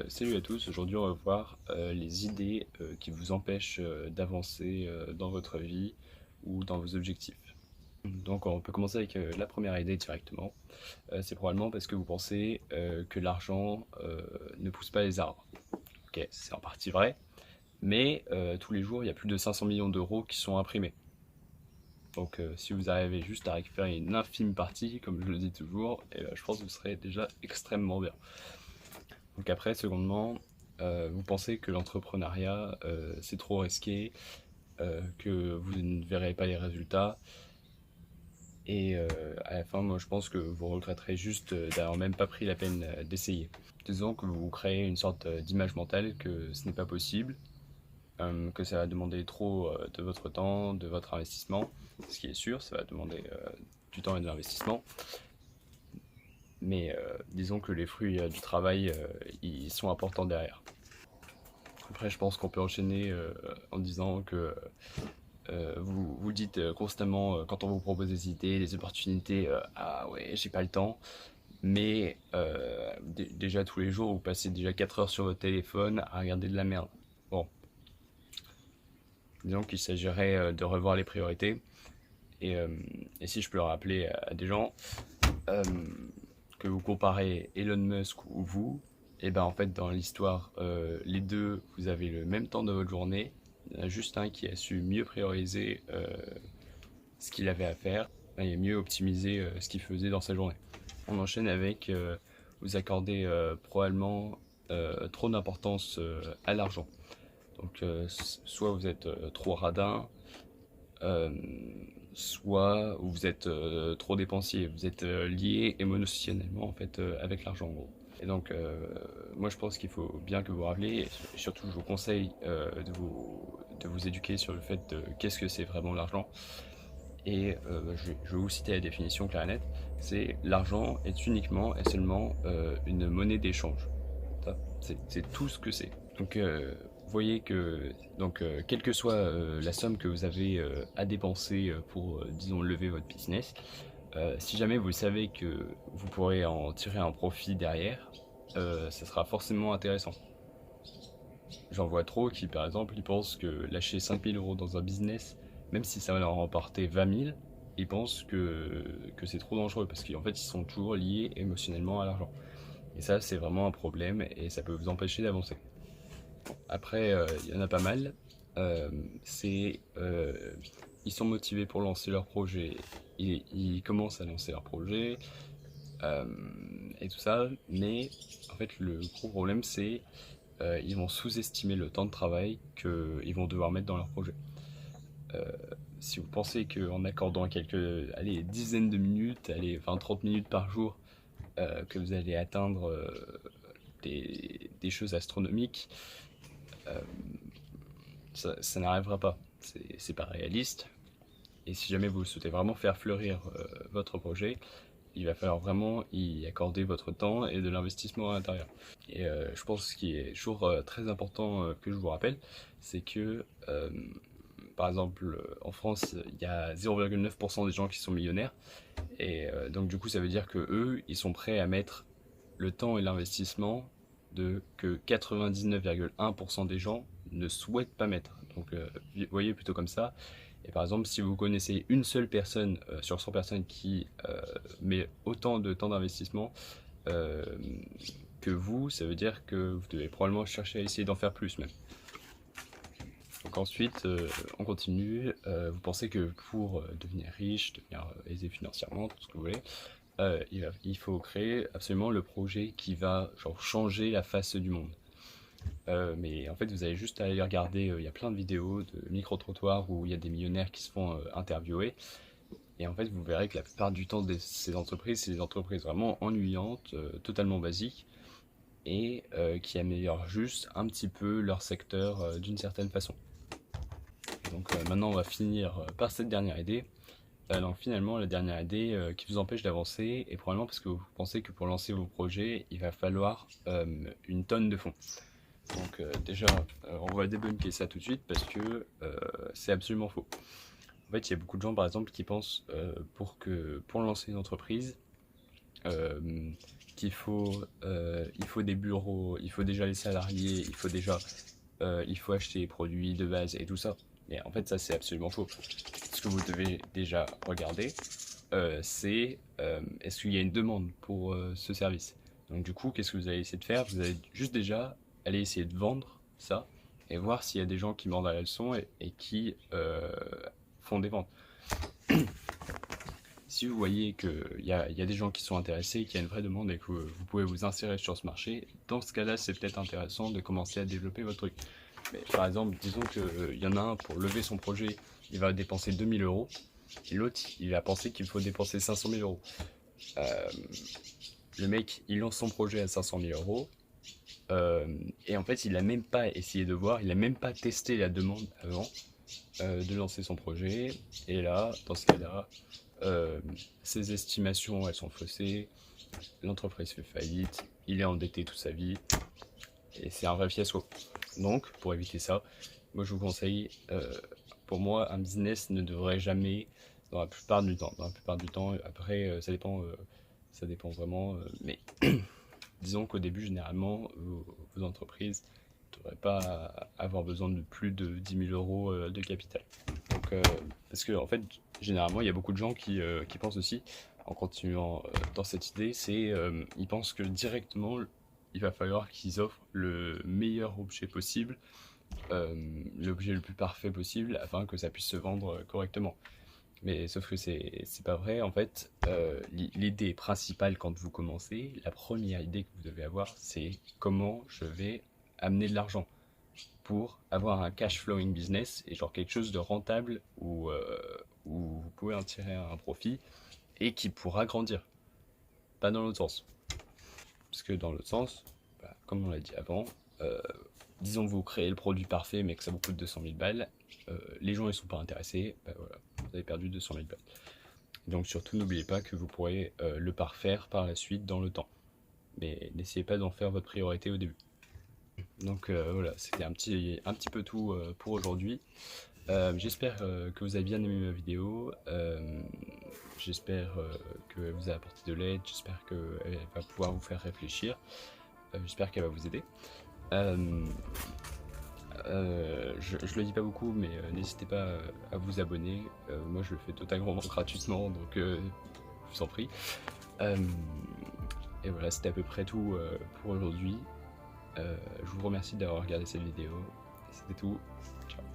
Salut à tous, aujourd'hui on va voir les idées qui vous empêchent d'avancer dans votre vie ou dans vos objectifs. Donc on peut commencer avec la première idée directement. C'est probablement parce que vous pensez que l'argent ne pousse pas les arbres. Ok, c'est en partie vrai, mais tous les jours il y a plus de 500 millions d'euros qui sont imprimés. Donc si vous arrivez juste à récupérer une infime partie, comme je le dis toujours, je pense que vous serez déjà extrêmement bien. Donc après, secondement, vous pensez que l'entrepreneuriat, c'est trop risqué, que vous ne verrez pas les résultats, et à la fin, moi je pense que vous regretterez juste d'avoir même pas pris la peine d'essayer. Disons que vous créez une sorte d'image mentale que ce n'est pas possible, que ça va demander trop de votre temps, de votre investissement, ce qui est sûr, ça va demander du temps et de l'investissement. Mais disons que les fruits du travail, ils sont importants derrière. Après, je pense qu'on peut enchaîner en disant que vous dites constamment, quand on vous propose des idées, des opportunités, ah ouais, j'ai pas le temps. Mais déjà tous les jours, vous passez déjà 4 heures sur votre téléphone à regarder de la merde. Bon, disons qu'il s'agirait de revoir les priorités. Et, euh, et si je peux le rappeler à des gens, euh, que vous comparez Elon Musk ou vous, et ben en fait dans l'histoire, les deux, vous avez le même temps de votre journée. Il y en a juste un qui a su mieux prioriser ce qu'il avait à faire et mieux optimiser ce qu'il faisait dans sa journée. On enchaîne avec vous accordez probablement trop d'importance à l'argent. Donc soit vous êtes trop radin, euh, soit vous êtes trop dépensier, vous êtes lié émotionnellement en fait avec l'argent en gros. Et donc moi je pense qu'il faut bien que vous vous rappeliez, et surtout je vous conseille de vous éduquer sur le fait de qu'est-ce que c'est vraiment l'argent. Et je vais vous citer la définition claire et nette, c'est l'argent est uniquement et seulement une monnaie d'échange. C'est tout ce que c'est. Donc vous voyez que donc quelle que soit la somme que vous avez à dépenser pour disons lever votre business, si jamais vous savez que vous pourrez en tirer un profit derrière, ça sera forcément intéressant. J'en vois trop qui par exemple ils pensent que lâcher 5 000 € dans un business, même si ça va leur remporter 20 000, ils pensent que c'est trop dangereux parce qu'en fait ils sont toujours liés émotionnellement à l'argent. Et ça c'est vraiment un problème et ça peut vous empêcher d'avancer. Après, il y en a pas mal. Euh, c'est, ils sont motivés pour lancer leur projet. Ils commencent à lancer leur projet euh, et tout ça. Mais en fait, le gros problème, c'est ils vont sous-estimer le temps de travail qu'ils vont devoir mettre dans leur projet. Euh, Si vous pensez qu'en accordant quelques allez, dizaines de minutes, allez, 20-30 minutes par jour, que vous allez atteindre des choses astronomiques, euh, ça n'arrivera pas. C'est pas réaliste. Et si jamais vous souhaitez vraiment faire fleurir votre projet, il va falloir vraiment y accorder votre temps et de l'investissement à l'intérieur. Et je pense ce qui est toujours très important que je vous rappelle, c'est que par exemple en France, il y a 0,9% des gens qui sont millionnaires. Et donc du coup, ça veut dire que eux, ils sont prêts à mettre le temps et l'investissement de que 99,1% des gens ne souhaitent pas mettre. Donc, voyez plutôt comme ça. Et par exemple, si vous connaissez une seule personne sur 100 personnes qui met autant de temps d'investissement euh, que vous, ça veut dire que vous devez probablement chercher à essayer d'en faire plus même. Donc ensuite, on continue. Vous pensez que pour devenir riche, devenir aisé financièrement, tout ce que vous voulez, il faut créer absolument le projet qui va genre, changer la face du monde. Mais en fait, vous avez juste à aller regarder, il y a plein de vidéos de micro-trottoirs où il y a des millionnaires qui se font interviewer. Et en fait, vous verrez que la plupart du temps, ces entreprises, c'est des entreprises vraiment ennuyantes, totalement basiques, et qui améliorent juste un petit peu leur secteur d'une certaine façon. Donc maintenant, on va finir par cette dernière idée. Donc finalement, la dernière idée qui vous empêche d'avancer est probablement parce que vous pensez que pour lancer vos projets, il va falloir une tonne de fonds. Donc déjà, on va débunker ça tout de suite parce que c'est absolument faux. En fait, il y a beaucoup de gens, par exemple, qui pensent pour lancer une entreprise, il faut des bureaux, il faut déjà les salariés, il faut acheter les produits de base et tout ça. Mais en fait, ça c'est absolument faux. Ce que vous devez déjà regarder, c'est est-ce qu'il y a une demande pour ce service. Donc du coup, qu'est-ce que vous allez essayer de faire? Vous allez juste déjà aller essayer de vendre ça et voir s'il y a des gens qui mordent à la leçon et qui font des ventes. Si vous voyez qu'il y a des gens qui sont intéressés, qu'il y a une vraie demande et que vous pouvez vous insérer sur ce marché, dans ce cas-là, c'est peut-être intéressant de commencer à développer votre truc. Mais par exemple, disons qu'il y en a un pour lever son projet, il va dépenser 2000 euros, et l'autre, il va penser qu'il faut dépenser 500 000 euros. Euh, le mec, il lance son projet à 500 000 euros, et en fait, il n'a même pas essayé de voir, il n'a même pas testé la demande avant de lancer son projet, et là, dans ce cas-là, euh, ses estimations, elles sont faussées, l'entreprise fait faillite, il est endetté toute sa vie, et c'est un vrai fiasco. Donc, pour éviter ça, moi je vous conseille, pour moi, un business ne devrait jamais, dans la plupart du temps, après ça dépend vraiment, mais disons qu'au début, généralement, vos entreprises ne devraient pas avoir besoin de plus de 10 000 euros de capital. Donc, parce que en fait, généralement, il y a beaucoup de gens qui pensent aussi, en continuant dans cette idée, ils pensent que directement, il va falloir qu'ils offrent le meilleur objet possible, l'objet le plus parfait possible, afin que ça puisse se vendre correctement. Mais sauf que c'est pas vrai, en fait, l'idée principale quand vous commencez, la première idée que vous devez avoir, c'est comment je vais amener de l'argent pour avoir un cash flowing business et genre quelque chose de rentable où vous pouvez en tirer un profit et qui pourra grandir. Pas dans l'autre sens. Parce que dans l'autre sens, bah, comme on l'a dit avant, euh, disons que vous créez le produit parfait mais que ça vous coûte 200 000 balles, les gens ils sont pas intéressés, bah voilà, vous avez perdu 200 000 balles. Donc surtout n'oubliez pas que vous pourrez le parfaire par la suite dans le temps. Mais n'essayez pas d'en faire votre priorité au début. Donc voilà, c'était un petit peu tout pour aujourd'hui. J'espère que vous avez bien aimé ma vidéo. J'espère qu'elle vous a apporté de l'aide. J'espère qu'elle va pouvoir vous faire réfléchir. J'espère qu'elle va vous aider. Euh, je le dis pas beaucoup, mais n'hésitez pas à vous abonner. Moi, je le fais totalement gratuitement, donc je vous en prie. Euh, et voilà, c'était à peu près tout pour aujourd'hui. Je vous remercie d'avoir regardé cette vidéo. C'était tout. Ciao.